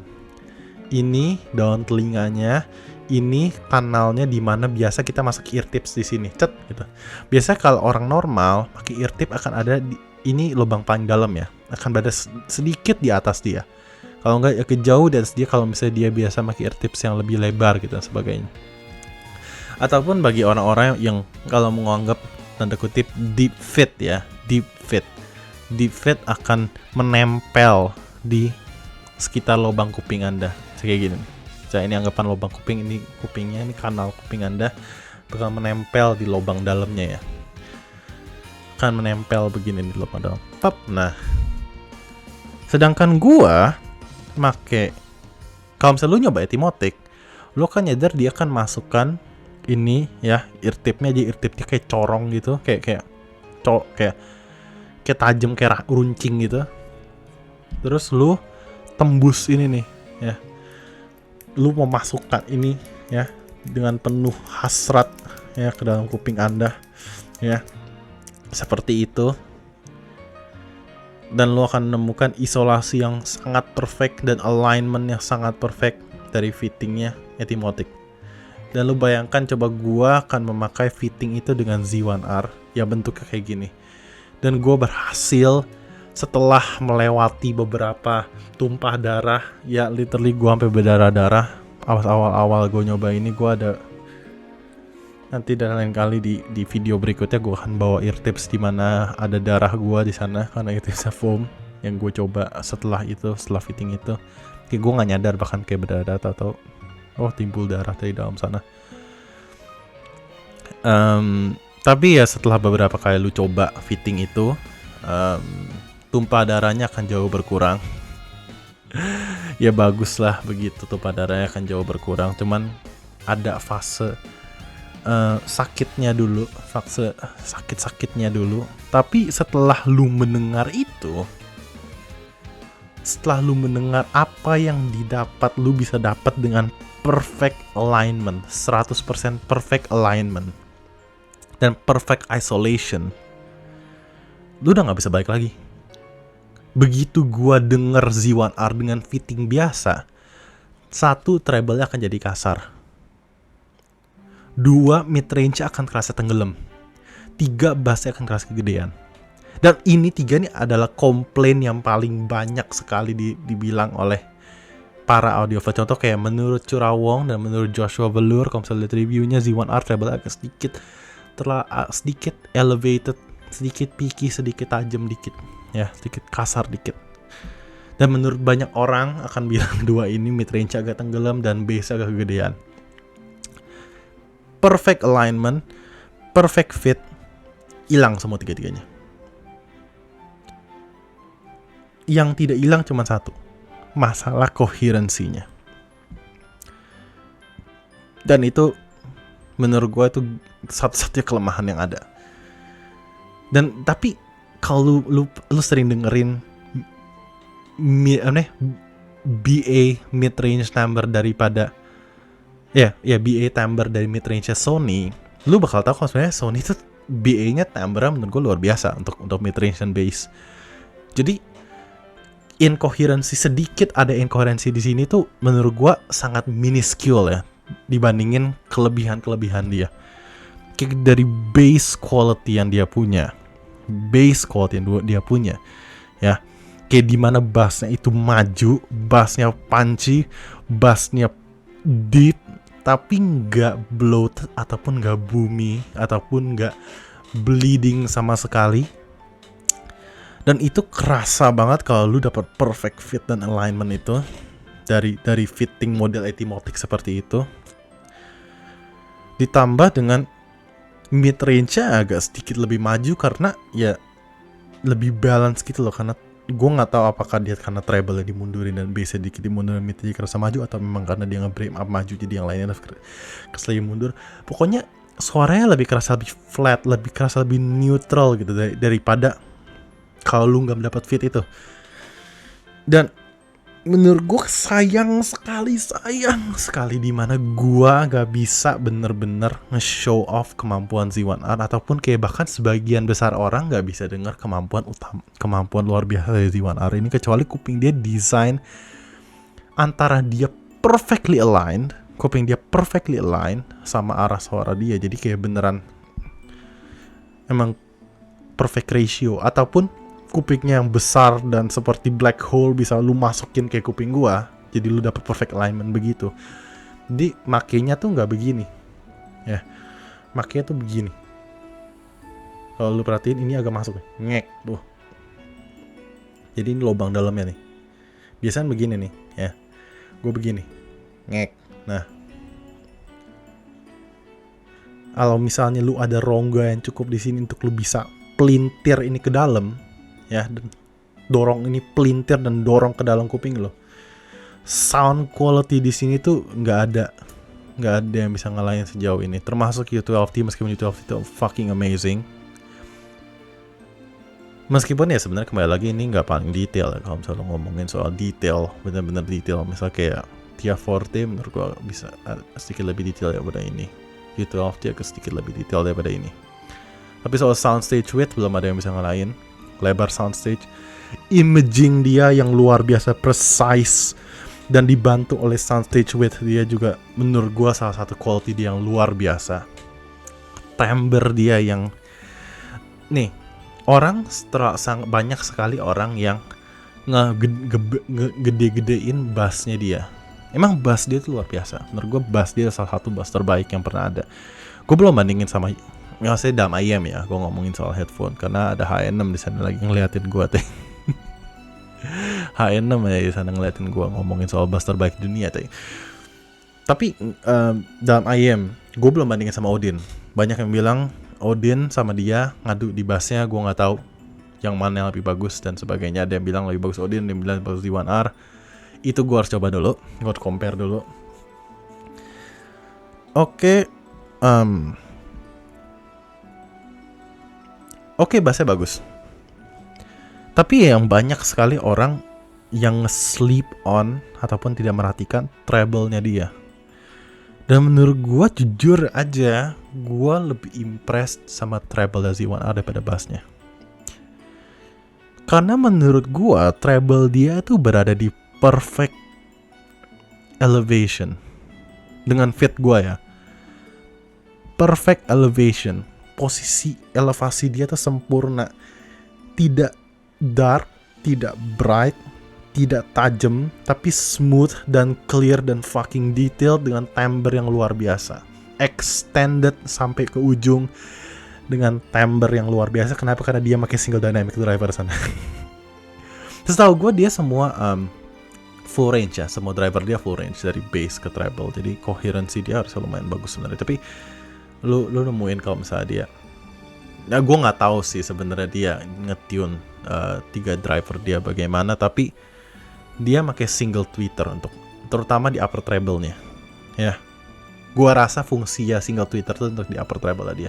[SPEAKER 1] Ini daun telinganya, ini kanalnya di mana biasa kita masuk ear tips di sini, cet gitu. Biasa kalau orang normal pakai ear tip akan ada ini lubang paling dalam ya, akan berada sedikit di atas dia. Kalau enggak ya kejauh dan dia kalau misalnya dia biasa pakai ear tips yang lebih lebar gitu dan sebagainya. Ataupun bagi orang-orang yang kalau menganggap tanda kutip deep fit ya, deep fit akan menempel di sekitar lubang kuping Anda. Kayak gini. Jadi ini anggapan lubang kuping, ini kupingnya, ini kanal kuping Anda bakal menempel di lubang dalamnya ya. Akan menempel begini di lubang dalam. Pap. Nah. Sedangkan gua make, kalau misalnya lu nyoba Etimotic, lu kan nyadar dia akan masukkan ini ya, ear tipnya aja, ear tipnya kayak corong gitu, kayak tajam kayak runcing gitu. Terus lu tembus ini nih ya, lu mau masukkan ini ya dengan penuh hasrat ya ke dalam kuping Anda ya, seperti itu, dan lu akan menemukan isolasi yang sangat perfect dan alignment yang sangat perfect dari fittingnya Etimotic. Dan lu bayangkan, coba gua akan memakai fitting itu dengan Z1R yang bentuknya kayak gini, dan gua berhasil setelah melewati beberapa tumpah darah, ya literally gue sampai berdarah-darah. Awal-awal gue nyoba ini, gue ada nanti dan lain kali di video berikutnya gue akan bawa ear tips di mana ada darah gue di sana karena itu bisa foam yang gue coba setelah fitting itu. Kayak gue nggak nyadar bahkan kayak berdarah atau timbul darah dari dalam sana. Tapi ya setelah beberapa kali lu coba fitting itu, tumpah darahnya akan jauh berkurang. Ya bagus lah begitu, tumpah darahnya akan jauh berkurang. Cuman ada fase sakitnya dulu, fase sakit-sakitnya dulu. Tapi setelah lu mendengar itu, setelah lu mendengar apa yang didapat, lu bisa dapat dengan perfect alignment, 100% perfect alignment dan perfect isolation, lu udah gak bisa balik lagi. Begitu gua denger Z1R dengan fitting biasa, 1, treble-nya akan jadi kasar, 2, mid-range akan kerasa tenggelam, 3, bass-nya akan kerasa kegedean. Dan ini 3 nih adalah komplain yang paling banyak sekali dibilang oleh para audiophile. Contoh kayak menurut Curawong dan menurut Joshua Velour, kalau misalnya lihat reviewnya, Z1R treble agak sedikit elevated, sedikit picky, sedikit tajam dikit, ya sedikit kasar dikit. Dan menurut banyak orang akan bilang 2 ini mid-range agak tenggelam dan bass agak kegedean. Perfect alignment, perfect fit, hilang semua 3-tiganya. Yang tidak hilang cuma 1, masalah koherensinya. Dan itu menurut gue itu satu-satunya kelemahan yang ada. Dan tapi kalau lu sering dengerin BA mid range timbre daripada BA timbre dari mid range Sony, lu bakal tahu kalau sebenarnya Sony itu BA-nya timbre menurut gue luar biasa untuk mid range dan bass. Jadi ada inkoherensi di sini tuh menurut gua sangat minuscule ya dibandingin kelebihan dia. Kayak dari bass quality yang dia punya, ya. Kayak dimana bassnya itu maju, bassnya punchy, bassnya deep, tapi nggak bloated ataupun nggak boomy ataupun nggak bleeding sama sekali. Dan itu kerasa banget kalau lu dapat perfect fit dan alignment itu dari fitting model Etymotic seperti itu. Ditambah dengan mid range-nya agak sedikit lebih maju karena ya lebih balance gitu loh, karena gue nggak tahu apakah dia karena treble-nya dimundurin dan bass-nya dikit dimundurin, mid-nya kerasa maju, atau memang karena dia nge-break up maju jadi yang lainnya kerasa lebih mundur. Pokoknya suaranya lebih kerasa lebih flat, lebih kerasa lebih neutral gitu daripada kalau lu nggak mendapat fit itu. Dan menurut gue sayang sekali dimana gue gak bisa bener-bener nge-show off kemampuan Z1R, ataupun kayak bahkan sebagian besar orang gak bisa dengar kemampuan luar biasa dari Z1R ini, kecuali kuping dia desain antara dia perfectly aligned sama arah suara dia, jadi kayak beneran emang perfect ratio, ataupun kupingnya yang besar dan seperti black hole bisa lu masukin kayak kuping gua, jadi lu dapet perfect alignment begitu. Jadi makainya tuh nggak begini, ya, makainya tuh begini. Kalau lu perhatiin ini agak masuk, ngek tuh. Jadi ini lubang dalamnya nih. Biasanya begini nih, ya. Gue begini, ngek. Nah, kalau misalnya lu ada rongga yang cukup di sini untuk lu bisa pelintir ini ke dalam, ya, dan dorong ini, pelintir dan dorong ke dalam kuping lo. Sound quality di sini tuh nggak ada yang bisa ngalahin sejauh ini. Termasuk U12T, meskipun U12T itu fucking amazing. Meskipun ya sebenarnya kembali lagi ini nggak paling detail ya, kalau misalnya ngomongin soal detail, benar-benar detail. Misalnya kayak Tia Forte menurut gua bisa sedikit lebih detail daripada ini. U12T agak sedikit lebih detail daripada ini. Tapi soal soundstage width belum ada yang bisa ngalahin. Lebar soundstage, imaging dia yang luar biasa precise, dan dibantu oleh soundstage width dia juga menurut gua salah satu quality dia yang luar biasa. Timbre dia yang nih, banyak sekali orang yang ngegede-gedein bassnya dia. Emang bass dia tuh luar biasa. Menurut gue bass dia salah satu bass terbaik yang pernah ada. Gue belum bandingin sama, maksudnya Dam IM ya. Gue ngomongin soal headphone karena ada HN6 di sana lagi ngeliatin gue teh. HN6 ya di sana ngeliatin gue ngomongin soal bass terbaik dunia teh. Tapi dalam IM, gue belum bandingin sama Odin. Banyak yang bilang Odin sama dia ngadu di bassnya, gue nggak tahu yang mana yang lebih bagus dan sebagainya. Ada yang bilang lebih bagus Odin, ada yang bilang lebih bagus Z1R. Itu gue harus coba dulu, gue harus compare dulu. Oke, bassnya bagus. Tapi yang banyak sekali orang yang sleep on ataupun tidak merhatikan treble-nya dia. Dan menurut gue jujur aja, gue lebih impressed sama treble Z1R daripada bassnya. Karena menurut gue treble dia tuh berada di perfect elevation. Dengan fit gue ya, perfect elevation. Posisi elevasi dia tuh sempurna. Tidak dark, tidak bright, tidak tajam, tapi smooth dan clear dan fucking detailed dengan timbre yang luar biasa. Extended sampai ke ujung dengan timbre yang luar biasa. Kenapa? Karena dia pakai single dynamic driver sana. Terus tahu gue dia semua full range ya, semua driver dia full range dari bass ke treble. Jadi coherency dia harusnya lumayan bagus sebenarnya. Tapi lu nemuin kalau misalnya dia, nah gue nggak tahu sih sebenarnya dia ngetune 3 driver dia bagaimana, tapi dia pakai single tweeter untuk terutama di upper treble-nya. Ya. Gua rasa fungsinya single tweeter itu untuk di upper treble dia.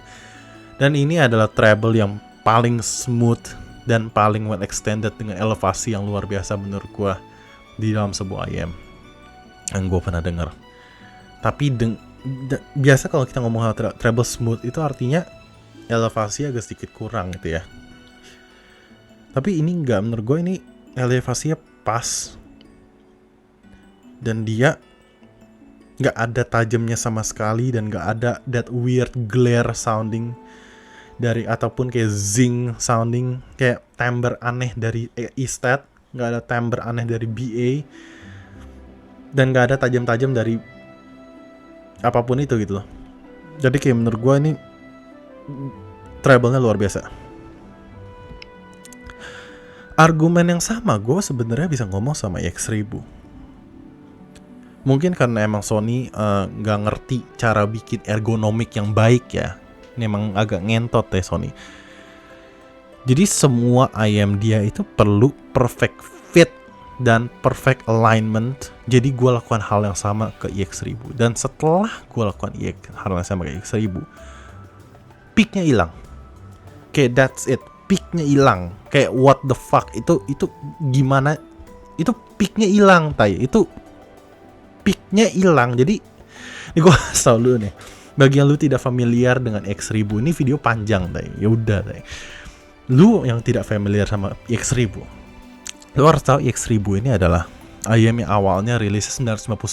[SPEAKER 1] Dan ini adalah treble yang paling smooth dan paling well extended dengan elevasi yang luar biasa menurut gua di dalam sebuah IM yang gua pernah dengar. Tapi biasa kalau kita ngomong treble smooth itu artinya elevasi agak sedikit kurang gitu ya. Tapi ini enggak, menurut gua ini elevasinya pas. Dan dia nggak ada tajamnya sama sekali dan nggak ada that weird glare sounding dari ataupun kayak zing sounding, kayak timbre aneh dari E-Stat, nggak ada timbre aneh dari BA, dan nggak ada tajam-tajam dari apapun itu gitu loh. Jadi kayak menurut gue ini treble-nya luar biasa. Argumen yang sama gue sebenarnya bisa ngomong sama EX1000. Mungkin karena emang Sony nggak ngerti cara bikin ergonomik yang baik ya. Ini emang agak ngentot ya Sony. Jadi semua IM dia itu perlu perfect fit dan perfect alignment. Jadi gue lakukan hal yang sama ke EX1000. Dan setelah gue lakukan hal yang sama ke EX1000, peaknya hilang. Kayak that's it, peaknya hilang. Kayak what the fuck, itu gimana? Itu peaknya hilang, tay. Itu peaknya hilang. Jadi ini gue kasih tau lu nih, bagi yang lu tidak familiar dengan X1000, ini video panjang tay. Ya udah tay, lu yang tidak familiar sama X1000, lu harus tahu X1000 ini adalah IM yang awalnya rilis $959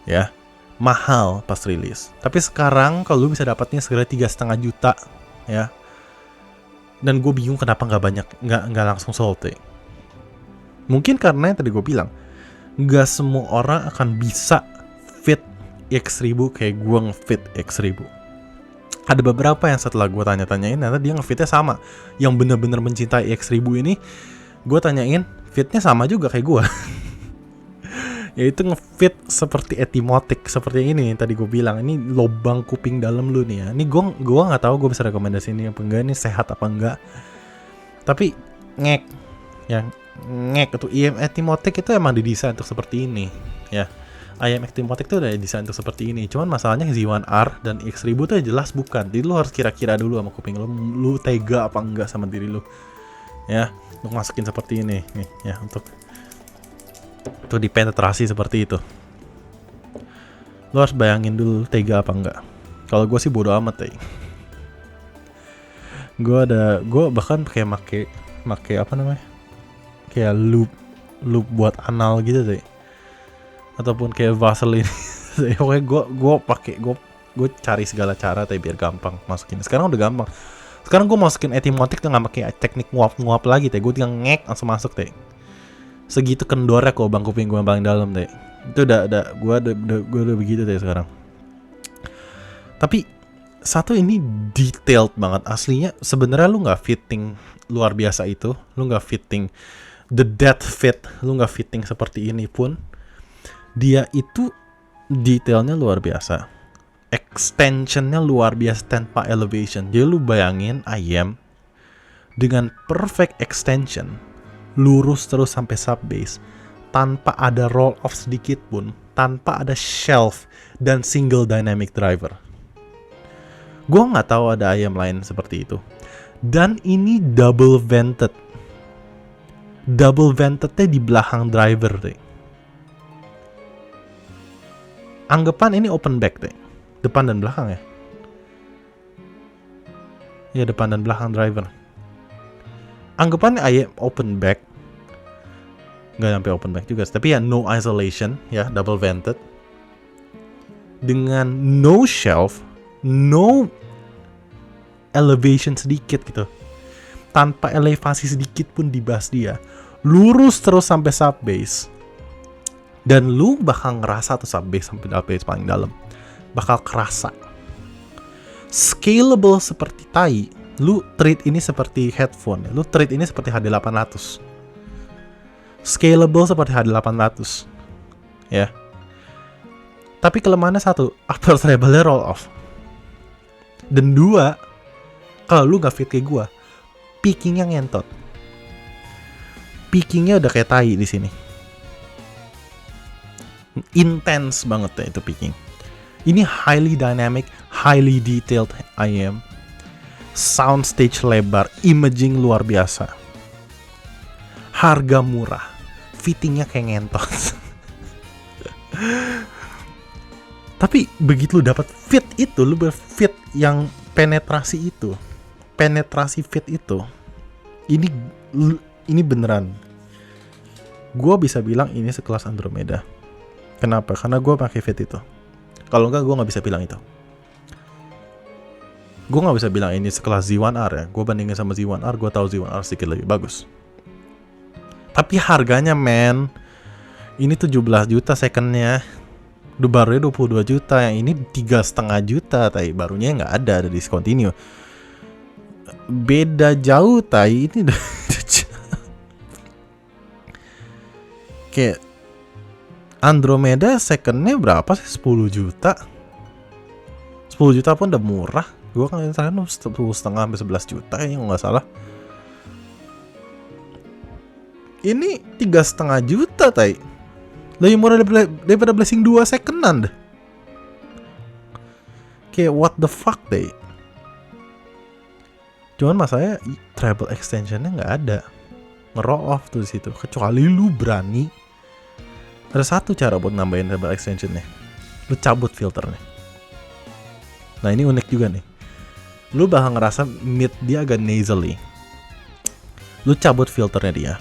[SPEAKER 1] ya, mahal pas rilis. Tapi sekarang kalau lu bisa dapatnya segera 3,5 juta ya. Dan gue bingung kenapa nggak langsung sold tay. Mungkin karena yang tadi gue bilang, gak semua orang akan bisa fit X1000 kayak gue ngefit X1000. Ada beberapa yang setelah gue tanya-tanyain, ternyata dia ngefitnya sama. Yang bener-bener mencintai X1000 ini, gue tanyain, fitnya sama juga kayak gue. Yaitu ngefit seperti Etimotic, seperti ini yang tadi gue bilang. Ini lobang kuping dalam lu nih ya. Ini gue nggak tahu gue bisa rekomendasi ini apa enggak, ini sehat apa enggak. Tapi ngek, yang ngek itu IM Etimotic itu emang didesain untuk seperti ini ya. IM Etimotic itu udah didesain untuk seperti ini. Cuman masalahnya Z1R dan X1000 tuh jelas bukan. Jadi lu harus kira-kira dulu sama kuping lu tega apa enggak sama diri lu ya, untuk masukin seperti ini nih ya, untuk dipenetrasi seperti itu. Lu harus bayangin dulu tega apa enggak. Kalau gue sih bodo amat ya. Gue bahkan kayak make apa namanya, kayak loop buat anal gitu deh, ataupun kayak Vaseline. Pokoknya gue cari segala cara tapi biar gampang masukin. Sekarang udah gampang, Sekarang gue masukin etimotik tuh nggak pakai teknik nguap lagi teh. Gue tinggal ngek langsung masuk teh. Segitu kendornya kok bang kuping gue yang paling dalam teh. Itu gue udah begitu teh sekarang. Tapi satu ini detailed banget aslinya. Sebenarnya lu nggak fitting luar biasa itu, lu nggak fitting the death fit, lu nggak fitting seperti ini pun dia itu detailnya luar biasa, extensionnya luar biasa tanpa elevation. Jadi lu bayangin IM dengan perfect extension lurus terus sampai sub bass tanpa ada roll off sedikit pun, tanpa ada shelf dan single dynamic driver. Gue nggak tahu ada IM lain seperti itu. Dan ini double vented. Double ventednya di belakang driver deh. Anggapan ini open back deh. Depan dan belakang ya. Ya depan dan belakang driver. Anggapan IM open back. Nggak sampai open back juga. Tapi ya no isolation ya, double vented. Dengan no shelf, no elevation sedikit gitu, tanpa elevasi sedikit pun di bass dia, lurus terus sampai sub bass, dan lu bakal ngerasa tuh sub bass sampai bass paling dalam, bakal kerasa. Scalable seperti tai, lu treat ini seperti headphone, lu treat ini seperti HD800. Scalable seperti HD800, ya. Tapi kelemahannya satu, upper treble-nya roll off. Dan dua, kalau lu gak fit kayak gua, pickingnya ngentot. Pickingnya udah kayak tai di sini. Intense banget ya itu picking. Ini highly dynamic, highly detailed IM. Soundstage lebar, imaging luar biasa. Harga murah, fittingnya kayak ngentot. Tapi begitu lu dapat fit itu, lu berfit yang penetrasi itu, penetrasi fit itu, ini beneran. Gue bisa bilang ini sekelas Andromeda. Kenapa? Karena gue pakai fit itu. Kalau enggak, gue nggak bisa bilang itu. Gue nggak bisa bilang ini sekelas Z1R ya. Gue bandingin sama Z1R, gue tahu Z1R sedikit lebih bagus. Tapi harganya, men, ini 17 juta secondnya. Barunya 22 juta, yang ini 3,5 juta, tai barunya nggak ada discontinue. Beda jauh, tai ini kayak Andromeda secondnya berapa sih? 10 juta. 10 juta pun udah murah. Gue kan sekarang 10,5 sampai 11 juta ya, nggak salah. Ini 3,5 juta, tai. Lebih murah daripada Blessing 2 secondan deh. Kayak what the fuck deh. Cuman masalahnya treble extensionnya nggak ada. Nge-roll off tuh di situ. Kecuali lu berani. Ada satu cara buat nambahin treble extensionnya. Lu cabut filternya. Nah ini unik juga nih. Lu bakal ngerasa mid dia agak nasally. Lu cabut filternya dia.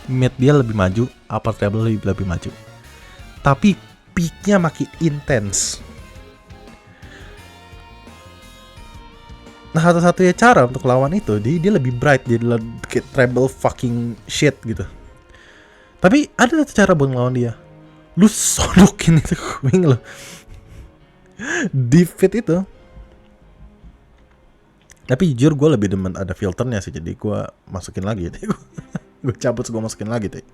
[SPEAKER 1] Mid dia lebih maju, upper treble lebih maju. Tapi peaknya makin intense. Nah satu-satunya cara untuk lawan itu, dia lebih bright, dia kayak treble fucking shit gitu. Tapi ada satu cara buat ngelawan dia. Lu sodokin itu kuping lu. Di fit itu. Tapi jujur gue lebih demen ada filternya sih, jadi gue masukin lagi. Gue cabut, gue masukin lagi deh.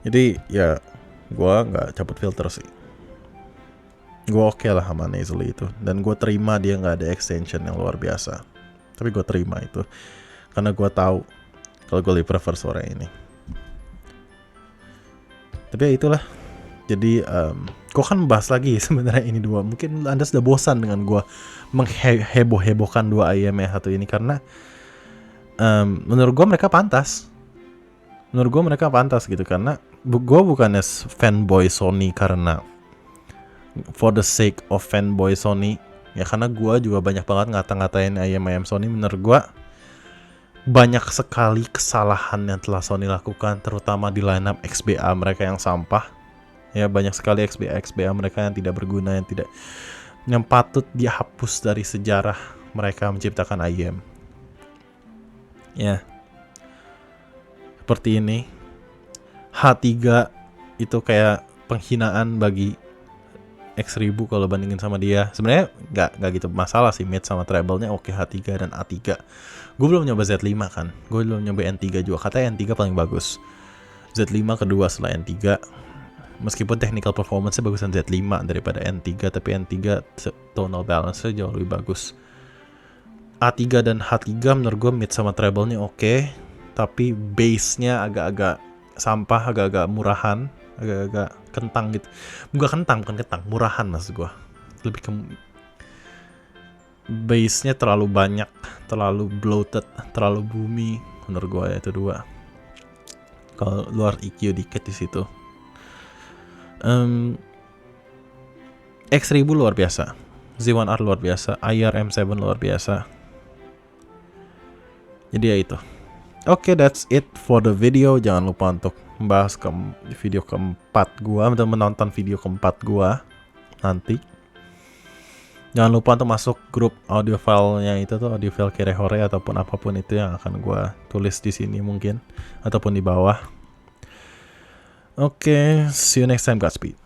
[SPEAKER 1] Jadi ya gue nggak cabut filter sih. Gue oke lah sama nasally itu, dan gue terima dia nggak ada extension yang luar biasa. Tapi gue terima itu karena gue tahu kalau gue lebih prefer suara ini. Tapi ya itulah. Jadi gue kan bahas lagi sebenarnya ini dua. Mungkin Anda sudah bosan dengan gue mengheboh-hebohkan dua IM satu ini, karena menurut gue mereka pantas. Menurut gue mereka pantas gitu, karena gue bukannya fanboy Sony karena for the sake of fanboy Sony ya, karena gue juga banyak banget ngata-ngatain IM Sony. Menurut gue banyak sekali kesalahan yang telah Sony lakukan, terutama di lineup XBA mereka yang sampah. Ya banyak sekali XBA mereka yang tidak berguna, yang patut dihapus dari sejarah mereka menciptakan IEM. Ya, seperti ini. H3 itu kayak penghinaan bagi X1000 kalau bandingin sama dia. Sebenarnya nggak gitu masalah sih, mid sama treble-nya oke, H3 dan A3. Gue belum nyoba Z5 kan, gue belum nyoba N3 juga. Katanya N3 paling bagus, Z5 kedua setelah N3. Meskipun technical performance-nya bagusan Z5 daripada N3, tapi N3 tonal balance-nya jauh lebih bagus. A3 dan H3 menurut gue mid sama treble-nya oke, tapi base-nya agak-agak sampah, agak-agak murahan, agak-agak kentang gitu. Bukan kentang, murahan maksud gue. Lebih ke base-nya terlalu banyak, terlalu bloated, terlalu boomy menurut gue ya, itu dua. Kalau luar EQ dikit di situ. X1000 luar biasa, Z1R luar biasa, IR M7 luar biasa. Jadi ya itu. Oke, that's it for the video. Jangan lupa untuk membahas video keempat gua atau menonton video keempat gua nanti. Jangan lupa untuk masuk grup audio file-nya itu tuh, audio file Kirehore ataupun apapun itu yang akan gua tulis di sini mungkin ataupun di bawah. Oke, see you next time, Godspeed.